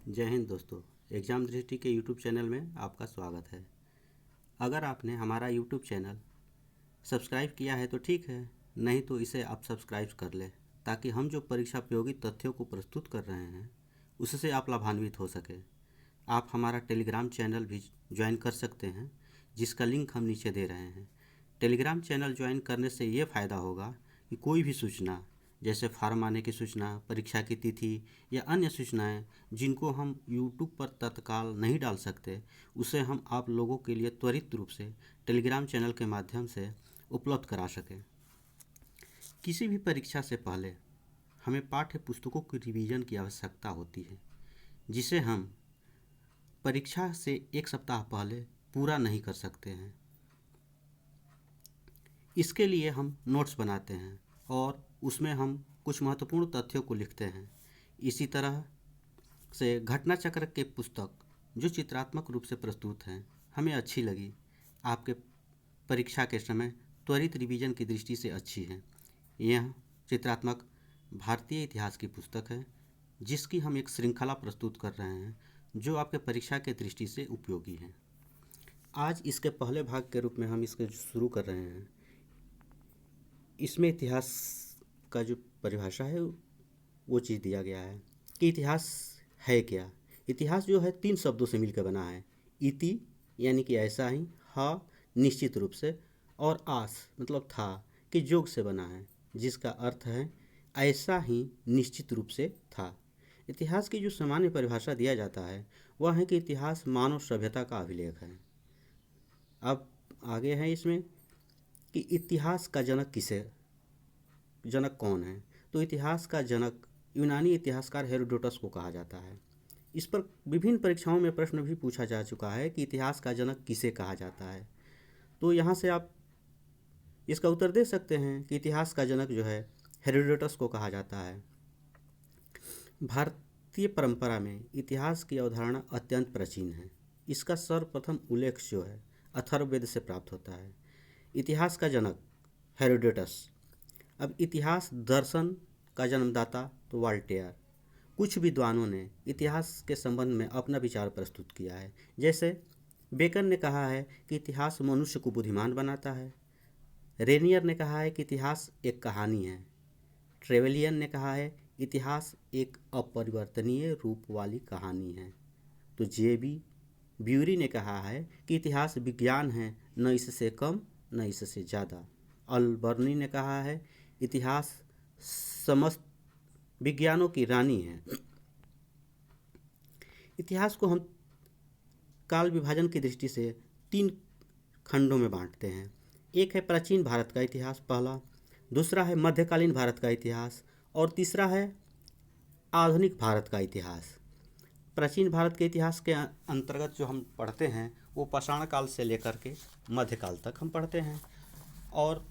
जय हिंद दोस्तों। एग्ज़ाम दृष्टि के यूट्यूब चैनल में आपका स्वागत है। अगर आपने हमारा यूट्यूब चैनल सब्सक्राइब किया है तो ठीक है, नहीं तो इसे आप सब्सक्राइब कर लें ताकि हम जो परीक्षा उपयोगी तथ्यों को प्रस्तुत कर रहे हैं उससे आप लाभान्वित हो सके। आप हमारा टेलीग्राम चैनल भी ज्वाइन कर सकते हैं, जिसका लिंक हम नीचे दे रहे हैं। टेलीग्राम चैनल ज्वाइन करने से ये फ़ायदा होगा कि कोई भी सूचना, जैसे फार्म आने की सूचना, परीक्षा की तिथि या अन्य सूचनाएं जिनको हम यूट्यूब पर तत्काल नहीं डाल सकते, उसे हम आप लोगों के लिए त्वरित रूप से टेलीग्राम चैनल के माध्यम से उपलब्ध करा सकें। किसी भी परीक्षा से पहले हमें पाठ्य पुस्तकों की रिवीजन की आवश्यकता होती है, जिसे हम परीक्षा से एक सप्ताह पहले पूरा नहीं कर सकते हैं। इसके लिए हम नोट्स बनाते हैं और उसमें हम कुछ महत्वपूर्ण तथ्यों को लिखते हैं। इसी तरह से घटना चक्र के पुस्तक, जो चित्रात्मक रूप से प्रस्तुत हैं, हमें अच्छी लगी। आपके परीक्षा के समय त्वरित रिवीजन की दृष्टि से अच्छी है। यह चित्रात्मक भारतीय इतिहास की पुस्तक है, जिसकी हम एक श्रृंखला प्रस्तुत कर रहे हैं, जो आपके परीक्षा के दृष्टि से उपयोगी है। आज इसके पहले भाग के रूप में हम इसके शुरू कर रहे हैं। इसमें इतिहास का जो परिभाषा है वो चीज़ दिया गया है कि इतिहास है क्या। इतिहास जो है 3 शब्दों से मिलकर बना है। इति यानी कि ऐसा ही, ह निश्चित रूप से, और आस मतलब था कि जोग से बना है, जिसका अर्थ है ऐसा ही निश्चित रूप से था। इतिहास की जो सामान्य परिभाषा दिया जाता है वह है कि इतिहास मानव सभ्यता का अभिलेख है। अब आगे है इसमें कि इतिहास का जनक कौन है। तो इतिहास का जनक यूनानी इतिहासकार हेरोडोटस को कहा जाता है। इस पर विभिन्न परीक्षाओं में प्रश्न भी पूछा जा चुका है कि इतिहास का जनक किसे कहा जाता है। तो यहाँ से आप इसका उत्तर दे सकते हैं कि इतिहास का जनक जो है हेरोडोटस को कहा जाता है। भारतीय परंपरा में इतिहास की अवधारणा अत्यंत प्राचीन है। इसका सर्वप्रथम उल्लेख जो है अथर्ववेद से प्राप्त होता है। इतिहास का जनक हेरोडोटस। अब इतिहास दर्शन का जन्मदाता तो वाल्टेयर। कुछ विद्वानों ने इतिहास के संबंध में अपना विचार प्रस्तुत किया है। जैसे बेकन ने कहा है कि इतिहास मनुष्य को बुद्धिमान बनाता है। रेनियर ने कहा है कि इतिहास एक कहानी है। ट्रेवेलियन ने कहा है इतिहास एक अपरिवर्तनीय रूप वाली कहानी है। तो जे.बी. ब्यूरी ने कहा है कि इतिहास विज्ञान है, न इससे कम न इससे ज़्यादा। अल्बर्नी ने कहा है इतिहास समस्त विज्ञानों की रानी है। इतिहास को हम काल विभाजन की दृष्टि से 3 खंडों में बांटते हैं। एक है प्राचीन भारत का इतिहास पहला, दूसरा है मध्यकालीन भारत का इतिहास, और तीसरा है आधुनिक भारत का इतिहास। प्राचीन भारत के इतिहास के अंतर्गत जो हम पढ़ते हैं वो पाषाण काल से लेकर के मध्यकाल तक हम पढ़ते हैं, और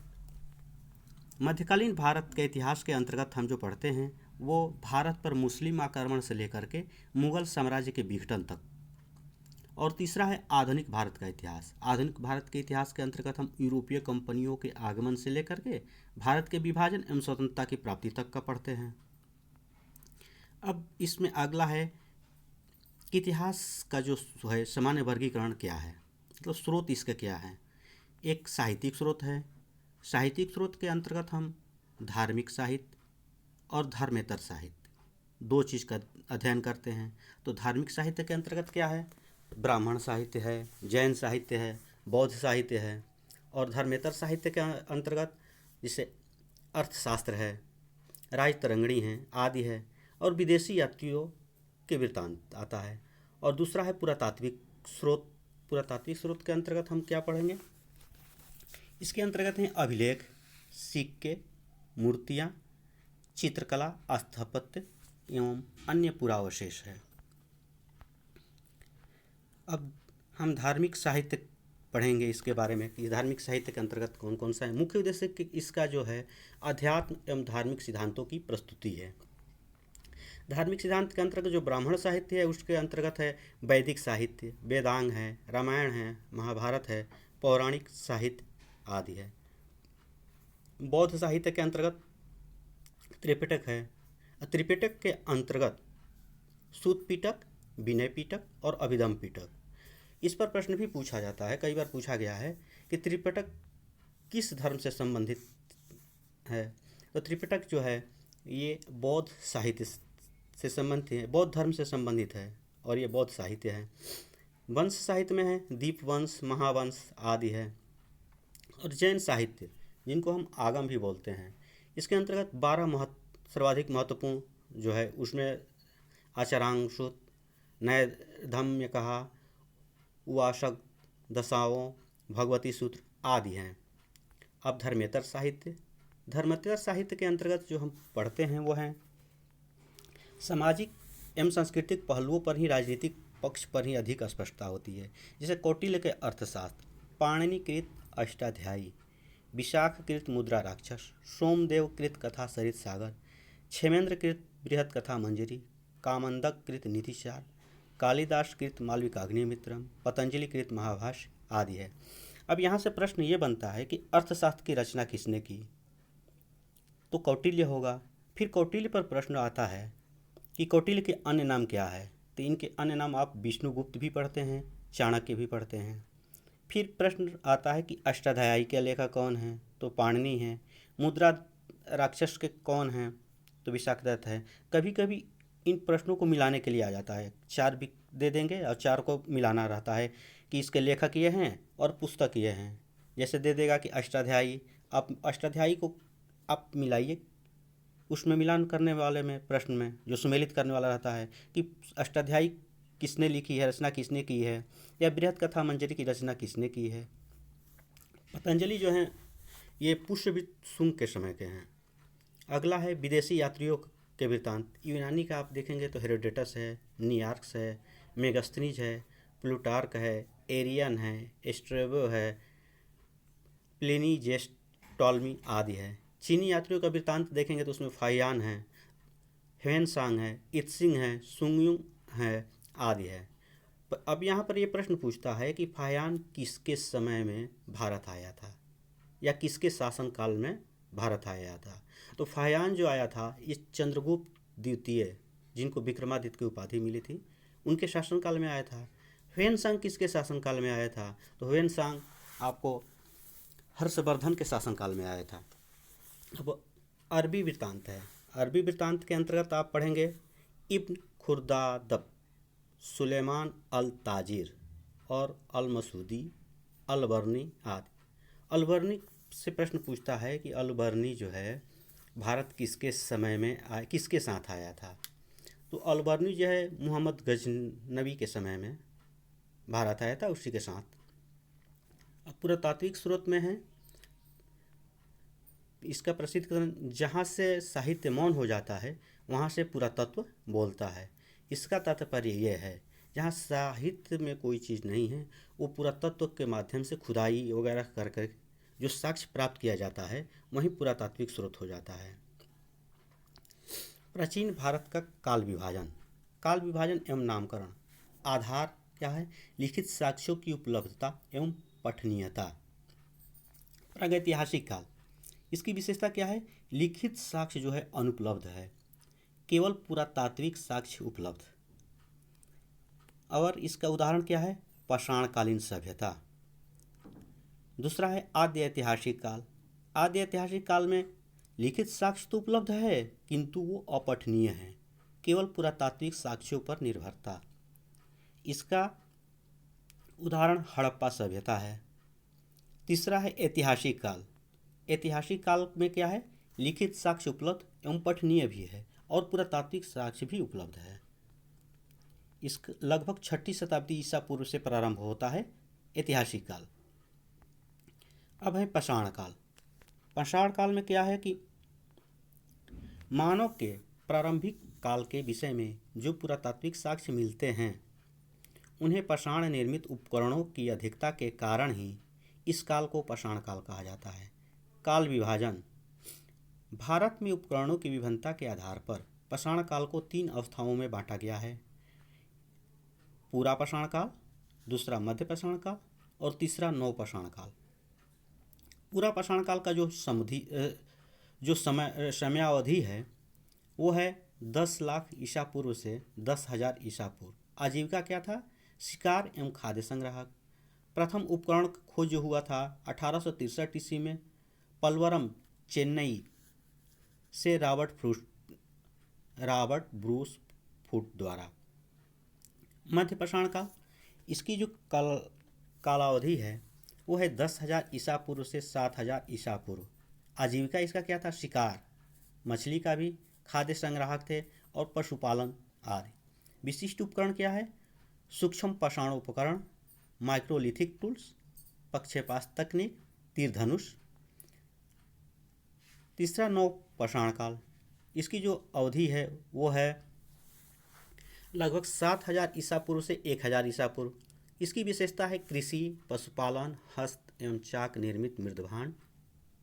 मध्यकालीन भारत के इतिहास के अंतर्गत हम जो पढ़ते हैं वो भारत पर मुस्लिम आक्रमण से लेकर के मुगल साम्राज्य के विघटन तक। और तीसरा है आधुनिक भारत का इतिहास। आधुनिक भारत के इतिहास के अंतर्गत हम यूरोपीय कंपनियों के आगमन से लेकर के भारत के विभाजन एवं स्वतंत्रता की प्राप्ति तक का पढ़ते हैं। अब इसमें अगला है कि इतिहास का जो है सामान्य वर्गीकरण क्या है, मतलब स्रोत इसके क्या है। एक साहित्यिक स्रोत है। साहित्यिक स्रोत के अंतर्गत हम धार्मिक साहित्य और धर्मेतर साहित्य 2 चीज़ का अध्ययन करते हैं। तो धार्मिक साहित्य के अंतर्गत क्या है, ब्राह्मण साहित्य है, जैन साहित्य है, बौद्ध साहित्य है। और धर्मेतर साहित्य के अंतर्गत जैसे अर्थशास्त्र है, राजतरंगिणी है आदि है, और विदेशी यात्रियों के वृत्तांत आता है। और दूसरा है पुरातात्विक स्रोत। पुरातात्विक स्रोत के अंतर्गत हम क्या पढ़ेंगे, इसके अंतर्गत हैं अभिलेख, सिक्के, मूर्तियाँ, चित्रकला, स्थापत्य एवं अन्य पुरावशेष है। अब हम धार्मिक साहित्य पढ़ेंगे इसके बारे में कि धार्मिक साहित्य के अंतर्गत कौन कौन सा है। मुख्य उद्देश्य कि इसका जो है अध्यात्म एवं धार्मिक सिद्धांतों की प्रस्तुति है। धार्मिक सिद्धांत के अंतर्गत जो ब्राह्मण साहित्य है उसके अंतर्गत है वैदिक साहित्य, वेदांग है, रामायण है, महाभारत है, पौराणिक साहित्य आदि है। बौद्ध साहित्य के अंतर्गत त्रिपिटक है। त्रिपिटक के अंतर्गत सूत पिटक विनय पिटक और अभिधम पिटक। इस पर प्रश्न भी पूछा जाता है, कई बार पूछा गया है कि त्रिपिटक किस धर्म से संबंधित है। तो त्रिपिटक जो है ये बौद्ध साहित्य से संबंधित है, बौद्ध धर्म से संबंधित है और ये बौद्ध साहित्य है। वंश साहित्य में है, दीपवंश, महावंश आदि है। और जैन साहित्य जिनको हम आगम भी बोलते हैं, इसके अंतर्गत 12 सर्वाधिक महत्वपूर्ण जो है उसमें आचरांशुत, नैर्धम्य कहा, उवाशक, दशाओं, भगवती सूत्र आदि हैं। अब धर्मेतर साहित्य, धर्मेतर साहित्य के अंतर्गत जो हम पढ़ते हैं वो हैं सामाजिक एवं सांस्कृतिक पहलुओं पर ही, राजनीतिक पक्ष पर ही अधिक स्पष्टता होती है। जैसे कौटिल्य के अर्थशास्त्र, पाणिनिकृत अष्टाध्यायी, विशाखकृत मुद्रा राक्षस, सोमदेवकृत कथा सरित सागर, क्षेमेंद्रकृत बृहत कथा मंजरी, कामंदककृत नीतिसार, कालिदासकृत मालविकाग्निमित्रम, पतंजलिकृत महाभाष्य आदि है। अब यहाँ से प्रश्न ये बनता है कि अर्थशास्त्र की रचना किसने की, तो कौटिल्य होगा। फिर कौटिल्य पर प्रश्न आता है कि कौटिल्य के अन्य नाम क्या है, तो इनके अन्य नाम आप विष्णुगुप्त भी पढ़ते हैं, चाणक्य भी पढ़ते हैं। फिर प्रश्न आता है कि अष्टाध्यायी के लेखक कौन है, तो पाणिनि है। मुद्रा राक्षस के कौन हैं, तो विशाखदत्त है। कभी कभी इन प्रश्नों को मिलाने के लिए आ जाता है, 4 भी दे देंगे और 4 को मिलाना रहता है कि इसके लेखक ये हैं और पुस्तक ये हैं। जैसे दे देगा कि अष्टाध्यायी, आप अष्टाध्यायी को आप मिलाइए, उसमें मिलान करने वाले में प्रश्न में जो सुमेलित करने वाला रहता है कि अष्टाध्यायी किसने लिखी है, रचना किसने की है, या बृहत कथा मंजरी की रचना किसने की है। पतंजलि जो हैं ये पुष्य शुंग के समय के हैं। अगला है विदेशी यात्रियों के वृत्तांत। यूनानी का आप देखेंगे तो हेरोडेटस है, नियार्क्स है, मेगस्थनीज है, प्लूटार्क है, एरियन है, स्ट्रेबो है, प्लिनी जेस्ट, टॉलमी आदि है। चीनी यात्रियों का वृत्तांत देखेंगे तो उसमें फाहियान है, ह्वेनसांग है, इत्सिंग है, सुंगयुंग है आदि है। अब यहाँ पर ये प्रश्न पूछता है कि फाहियान किसके समय में भारत आया था या किसके शासनकाल में भारत आया था। तो फाहियान जो आया था ये चंद्रगुप्त द्वितीय, जिनको विक्रमादित्य की उपाधि मिली थी, उनके शासनकाल में आया था। ह्वेनसांग किसके शासनकाल में आया था, तो ह्वेनसांग आपको हर्षवर्धन के शासनकाल में आया था। अब अरबी वृत्तांत है। अरबी वृत्तांत के अंतर्गत आप पढ़ेंगे इब्न खुर्दादब, सुलेमान अल ताजिर और अल मसूदी, अल बर्नी आदि। अल बर्नी से प्रश्न पूछता है कि अल बर्नी जो है भारत किसके समय में किसके साथ आया था। तो अल बर्नी जो है मोहम्मद गजनवी के समय में भारत आया था, उसी के साथ। अब पुरातात्विक स्रोत में है इसका प्रसिद्ध कथन, जहाँ से साहित्य मौन हो जाता है वहाँ से पुरातत्व बोलता है। इसका तात्पर्य यह है जहाँ साहित्य में कोई चीज़ नहीं है वो पुरातत्व के माध्यम से खुदाई वगैरह कर कर जो साक्ष्य प्राप्त किया जाता है वही पुरातात्विक स्रोत हो जाता है। प्राचीन भारत का काल विभाजन, काल विभाजन एवं नामकरण। आधार क्या है, लिखित साक्ष्यों की उपलब्धता एवं पठनीयता। प्रागैतिहासिक काल, इसकी विशेषता क्या है, लिखित साक्ष्य जो है अनुपलब्ध है, केवल पुरातात्विक साक्ष्य उपलब्ध। और इसका उदाहरण क्या है, पाषाणकालीन सभ्यता। दूसरा है आद्य ऐतिहासिक काल। आद्य ऐतिहासिक काल में लिखित साक्ष्य तो उपलब्ध है किंतु वो अपठनीय है, केवल पुरातात्विक साक्ष्यों पर निर्भरता। इसका उदाहरण हड़प्पा सभ्यता है। तीसरा है ऐतिहासिक काल। ऐतिहासिक काल में क्या है, लिखित साक्ष्य उपलब्ध एवं पठनीय भी है और पुरातात्विक साक्ष्य भी उपलब्ध है। इस लगभग 6वीं शताब्दी ईसा पूर्व से प्रारंभ होता है ऐतिहासिक काल। अब है पाषाण काल। पाषाण काल में क्या है कि मानव के प्रारंभिक काल के विषय में जो पुरातात्विक साक्ष्य मिलते हैं उन्हें पाषाण निर्मित उपकरणों की अधिकता के कारण ही इस काल को पाषाण काल कहा जाता है। काल विभाजन, भारत में उपकरणों की विभिन्नता के आधार पर पाषाण काल को 3 अवस्थाओं में बांटा गया है। पूरा पाषाण काल, दूसरा मध्य पाषाण काल और तीसरा नवपाषाण काल। पूरा पाषाण काल का जो समयावधि है वो है 10 लाख ईसा पूर्व से 10,000 ईसा पूर्व, आजीविका क्या था? शिकार एवं खाद्य संग्राहक। प्रथम उपकरण खोज जो हुआ था 1863 ईस्वी में पलवरम, चेन्नई से रॉबर्ट ब्रूस फूट द्वारा। मध्य पाषाण काल, इसकी जो कालावधि है वो है 10,000 ईसा पूर्व से 7,000 ईसा पूर्व। आजीविका इसका क्या था? शिकार, मछली का भी, खाद्य संग्राहक थे और पशुपालन आदि। विशिष्ट उपकरण क्या है? सूक्ष्म पाषाण उपकरण, माइक्रोलिथिक टूल्स, प्रक्षेपास्त्र तकनीक, तीर धनुष। तीसरा नव पाषाण काल, इसकी जो अवधि है वो है लगभग 7,000 ईसा पूर्व से 1,000 ईसा पूर्व। इसकी विशेषता है कृषि, पशुपालन, हस्त एवं चाक निर्मित मृदभांड,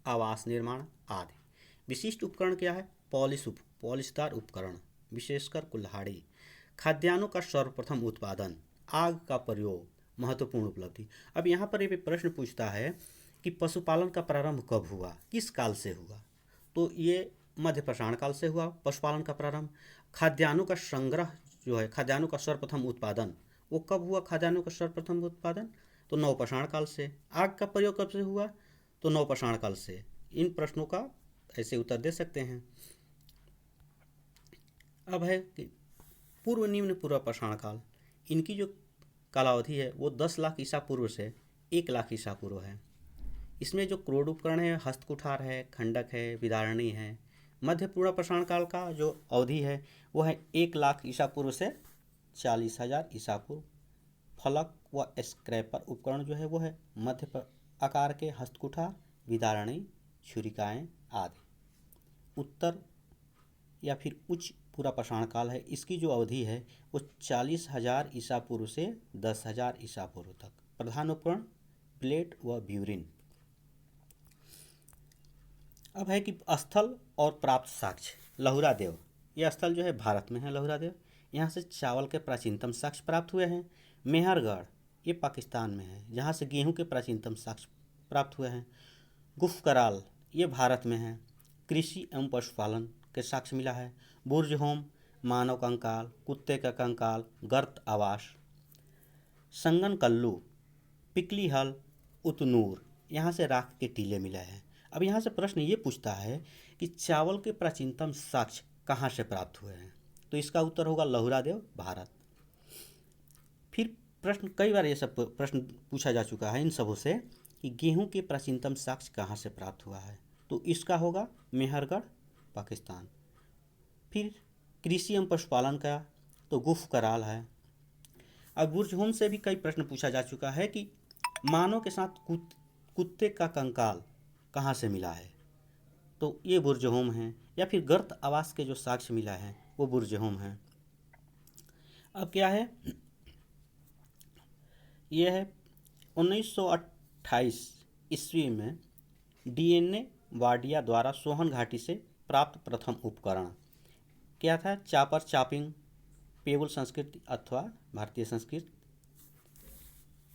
आवास निर्माण आदि। विशिष्ट उपकरण क्या है? पॉलिशदार उपकरण, विशेषकर कुल्हाड़ी। खाद्यान्नों का सर्वप्रथम उत्पादन, आग का प्रयोग, महत्वपूर्ण उपलब्धि। अब यहाँ पर ये प्रश्न पूछता है कि पशुपालन का प्रारंभ कब हुआ, किस काल से हुआ? तो ये मध्य पाषाण काल से हुआ पशुपालन का प्रारंभ। खाद्यान्नों का संग्रह जो है, खाद्यान्नों का सर्वप्रथम उत्पादन, वो कब हुआ? खाद्यान्नों का सर्वप्रथम उत्पादन तो नव पाषाण काल से। आग का प्रयोग कब से हुआ? तो नव पाषाण काल से। इन प्रश्नों का ऐसे उत्तर दे सकते हैं। अब है कि पूर्व निम्न पूर्व पाषाण काल, इनकी जो कालावधि है वो 10 लाख ईसा पूर्व से 1 लाख ईसा पूर्व है। इसमें जो क्रोड उपकरण है, हस्तकुठार है, खंडक है, विदारणी है। मध्य पूर्व पाषाण काल का जो अवधि है वो है 1 लाख ईसा पूर्व से 40,000 ईसा पूर्व। फलक व स्क्रैपर उपकरण जो है वो है मध्य आकार के हस्तकुठार, विदारणी, छुरिकाएँ आदि। उत्तर या फिर उच्च पूरा पाषाण काल है, इसकी जो अवधि है वो 40,000 ईसा पूर्व से 10,000 ईसा पूर्व तक। प्रधान उपकरण प्लेट व ब्यूरिन। अब है कि स्थल और प्राप्त साक्ष्य। लहुरा देव, यह स्थल जो है भारत में है। लहुरा देव, यहाँ से चावल के प्राचीनतम साक्ष्य प्राप्त हुए हैं। मेहरगढ़, ये पाकिस्तान में है, जहाँ से गेहूं के प्राचीनतम साक्ष्य प्राप्त हुए हैं। गुफकराल, ये भारत में है, कृषि एवं पशुपालन के साक्ष्य मिला है। बुर्ज होम, मानव कंकाल, कुत्ते का कंकाल, गर्त आवास। संगन कल्लू, पिकली हल, उतनूर, यहाँ से राख के टीले मिले हैं। अब यहाँ से प्रश्न ये पूछता है कि चावल के प्राचीनतम साक्ष्य कहाँ से प्राप्त हुए हैं? तो इसका उत्तर होगा लहुरा देव, भारत। फिर प्रश्न कई बार ये सब प्रश्न पूछा जा चुका है इन सबों से कि गेहूं के प्राचीनतम साक्ष्य कहाँ से प्राप्त हुआ है? तो इसका होगा मेहरगढ़, पाकिस्तान। फिर कृषि एवं पशुपालन का तो गुफ कराल है। अब बुर्ज होम से भी कई प्रश्न पूछा जा चुका है कि मानव के साथ कुत्ते का कंकाल कहाँ से मिला है? तो ये बुर्ज होम है। या फिर गर्त आवास के जो साक्ष्य मिला है वो बुर्ज होम है। अब क्या है? ये है 1928 ईस्वी में DNA वाडिया द्वारा सोहन घाटी से प्राप्त प्रथम उपकरण क्या था? चापर चापिंग, पेबुल संस्कृति अथवा भारतीय संस्कृति।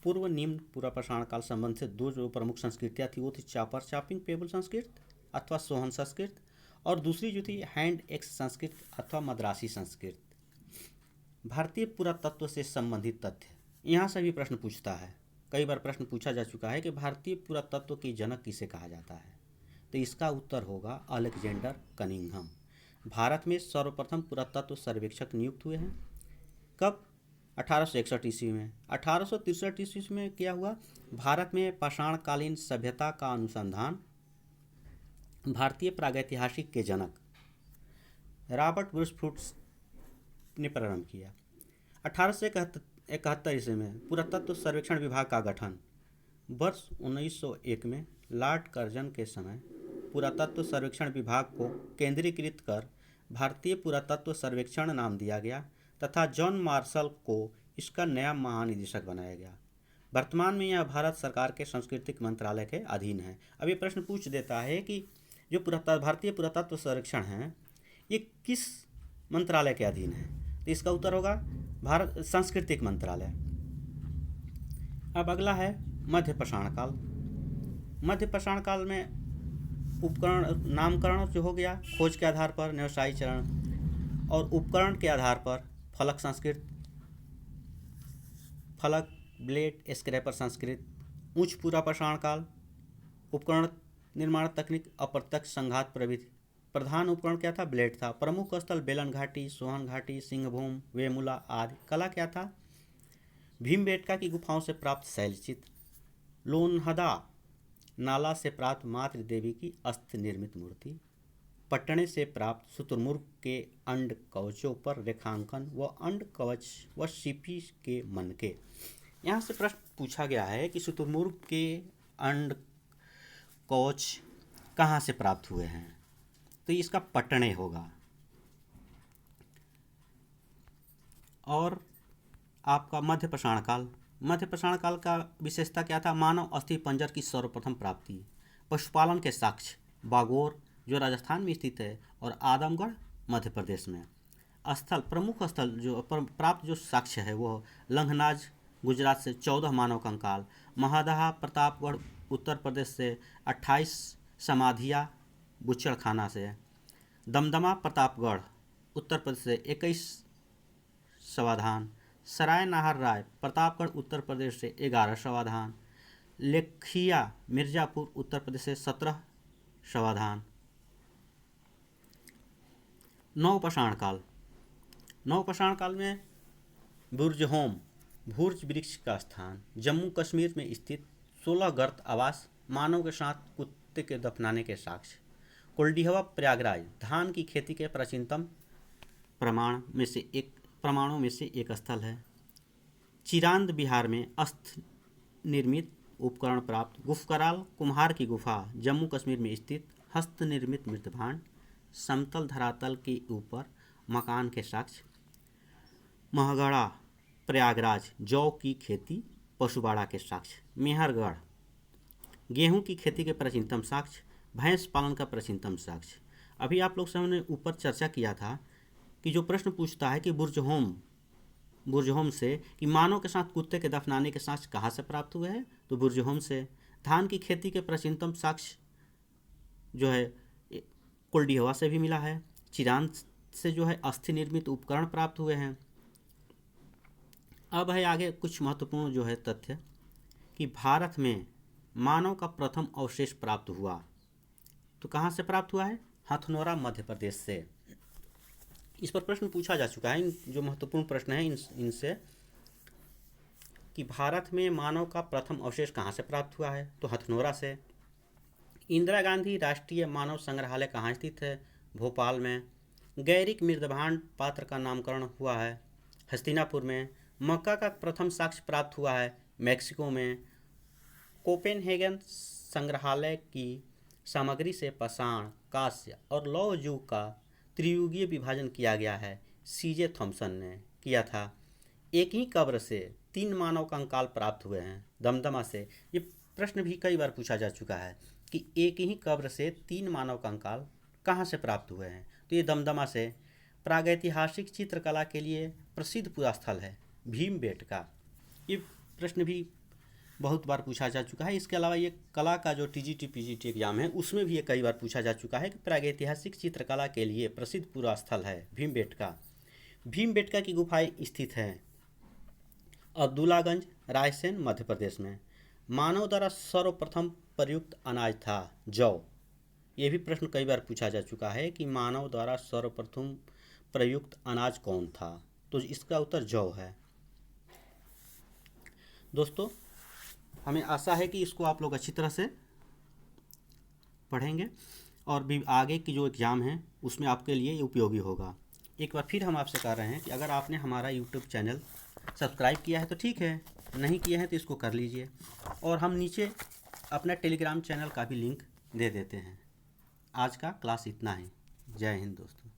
पूर्व निम्न पूरा पाषाण काल संबंध से दो जो प्रमुख संस्कृतियाँ थी वो थी चापर चापिंग पेबुल संस्कृति अथवा सोहन संस्कृति, और दूसरी जो थी हैंड एक्स संस्कृति अथवा मद्रासी संस्कृति। भारतीय पुरातत्व से संबंधित तथ्य, यहाँ से भी प्रश्न पूछता है। कई बार प्रश्न पूछा जा चुका है कि भारतीय पुरातत्व की जनक किसे कहा जाता है? तो इसका उत्तर होगा अलेक्जेंडर कनिंघम। भारत में सर्वप्रथम पुरातत्व सर्वेक्षक नियुक्त हुए हैं। कब? 1861 ईस्वी में। 1863 ईस्वी में क्या हुआ? भारत में पाषाणकालीन सभ्यता का अनुसंधान भारतीय प्रागैतिहासिक के जनक रॉबर्ट ब्रूस फूट ने प्रारंभ किया। 1871 ईस्वी में पुरातत्व सर्वेक्षण विभाग का गठन। वर्ष 1901 में लॉर्ड कर्जन के समय पुरातत्व सर्वेक्षण विभाग को केंद्रीकृत कर भारतीय पुरातत्व सर्वेक्षण नाम दिया गया तथा जॉन मार्शल को इसका नया महानिदेशक बनाया गया। वर्तमान में यह भारत सरकार के सांस्कृतिक मंत्रालय के अधीन है। अब ये प्रश्न पूछ देता है कि जो भारतीय पुरातत्व सर्वेक्षण है ये किस मंत्रालय के अधीन है? तो इसका उत्तर होगा भारत सांस्कृतिक मंत्रालय। अब अगला है मध्य पाषाण काल। मध्य पाषाण काल में उपकरण नामकरण जो हो गया खोज के आधार पर, व्यवसायी चरण, और उपकरण के आधार पर फलक संस्कृति, फलक, ब्लेड, स्क्रैपर संस्कृत। उच्च पूरा पाषाण काल, उपकरण निर्माण तकनीक, अप्रत्यक्ष संघात प्रवृत्ति। प्रधान उपकरण क्या था? ब्लेड था। प्रमुख स्थल बेलन घाटी, सोहन घाटी, सिंहभूम, वेमुला आदि। कला क्या था? भीमबेटका की गुफाओं से प्राप्त शैलचित्र, लोनहदा नाला से प्राप्त मातृ देवी की अस्थि निर्मित मूर्ति, पटने से प्राप्त शुतुरमुर्ग के अंड कवचों पर रेखांकन व अंड कवच व सीपी के मनके। यहाँ से प्रश्न पूछा गया है कि शुतुरमुर्ग के अंड कवच कहाँ से प्राप्त हुए हैं, तो इसका पटने होगा। और आपका मध्य पाषाण काल, मध्य पाषाण काल का विशेषता क्या था? मानव अस्थि पंजर की सर्वप्रथम प्राप्ति, पशुपालन के साक्ष्य, बागोर जो राजस्थान में स्थित है और आदमगढ़ मध्य प्रदेश में। स्थल, प्रमुख स्थल जो प्राप्त जो साक्ष्य है वो लंघनाज गुजरात से 14 मानव कंकाल, महादहा प्रतापगढ़ उत्तर प्रदेश से 28 समाधियाँ बुच्चड़खाना से, दमदमा प्रतापगढ़ उत्तर प्रदेश से 21 समाधान, सराय नाहर राय प्रतापगढ़ उत्तर प्रदेश से 11 समाधान, लेखिया मिर्जापुर उत्तर प्रदेश से 17 समाधान। नवपाषाण काल, नवपाषाण काल में बुर्जहोम भूर्ज वृक्ष का स्थान, जम्मू कश्मीर में स्थित 16 गर्त आवास, मानव के साथ कुत्ते के दफनाने के साक्ष्य, कोल्डिहवा प्रयागराज धान की खेती के प्राचीनतम प्रमाणों में से एक स्थल है। चिरांद बिहार में अस्त निर्मित उपकरण प्राप्त, गुफकराल कुम्हार की गुफा जम्मू कश्मीर में स्थित, हस्त निर्मित मृतभांड, समतल धरातल के ऊपर मकान के साक्ष्य, महगढ़ा प्रयागराज जौ की खेती पशुबाड़ा के साक्ष्य, मेहरगढ़ गेहूं की खेती के प्राचीनतम साक्ष्य, भैंस पालन का प्राचीनतम साक्ष्य। अभी आप लोग हमने ऊपर चर्चा किया था कि जो प्रश्न पूछता है कि बुर्जहोम से कि मानव के साथ कुत्ते के दफनाने के साक्ष्य कहाँ से प्राप्त हुए हैं, तो बुर्जहोम से। धान की खेती के प्राचीनतम साक्ष्य जो है कोल्डिहवा से भी मिला है। चिरांद से जो है अस्थि निर्मित उपकरण प्राप्त हुए हैं। अब है आगे कुछ महत्वपूर्ण जो है तथ्य कि भारत में मानव का प्रथम अवशेष प्राप्त हुआ, तो कहाँ से प्राप्त हुआ है? हथनोरा मध्य प्रदेश से। इस पर प्रश्न पूछा जा चुका है, जो महत्वपूर्ण प्रश्न है इनसे कि भारत में मानव का प्रथम अवशेष कहाँ से प्राप्त हुआ है, तो हथनोरा से। इंदिरा गांधी राष्ट्रीय मानव संग्रहालय कहाँ स्थित है? भोपाल में। गैरिक मृदभांड पात्र का नामकरण हुआ है हस्तिनापुर में। मक्का का प्रथम साक्ष्य प्राप्त हुआ है मैक्सिको में। कोपेनहेगन संग्रहालय की सामग्री से पाषाण, कांस्य और लौह युग का त्रियुगीय विभाजन किया गया है, सीजे थॉम्सन ने किया था। एक ही कब्र से 3 मानव कंकाल प्राप्त हुए हैं दमदमा से। ये प्रश्न भी कई बार पूछा जा चुका है कि एक ही कब्र से 3 मानव कंकाल कहाँ से प्राप्त हुए हैं, तो ये दमदमा से। प्रागैतिहासिक चित्रकला के लिए प्रसिद्ध पूरा स्थल है भीमबेटका। ये प्रश्न भी बहुत बार पूछा जा चुका है। इसके अलावा ये कला का जो टीजीटी पीजीटी एग्जाम है उसमें भी ये कई बार पूछा जा चुका है कि प्रागैतिहासिक चित्रकला के लिए प्रसिद्ध पूरा स्थल है भीमबेटका। भीमबेटका की गुफाएं स्थित हैं अब्दुल्लागंज, रायसेन मध्य प्रदेश में। मानव द्वारा सर्वप्रथम प्रयुक्त अनाज था जौ। ये भी प्रश्न कई बार पूछा जा चुका है कि मानव द्वारा सर्वप्रथम प्रयुक्त अनाज कौन था, तो इसका उत्तर जौ है। दोस्तों, हमें आशा है कि इसको आप लोग अच्छी तरह से पढ़ेंगे और भी आगे की जो एग्ज़ाम है उसमें आपके लिए ये उपयोगी होगा। एक बार फिर हम आपसे कह रहे हैं कि अगर आपने हमारा यूट्यूब चैनल सब्सक्राइब किया है तो ठीक है, नहीं किया है तो इसको कर लीजिए। और हम नीचे अपना टेलीग्राम चैनल का भी लिंक दे देते हैं। आज का क्लास इतना ही। जय हिंद दोस्तों।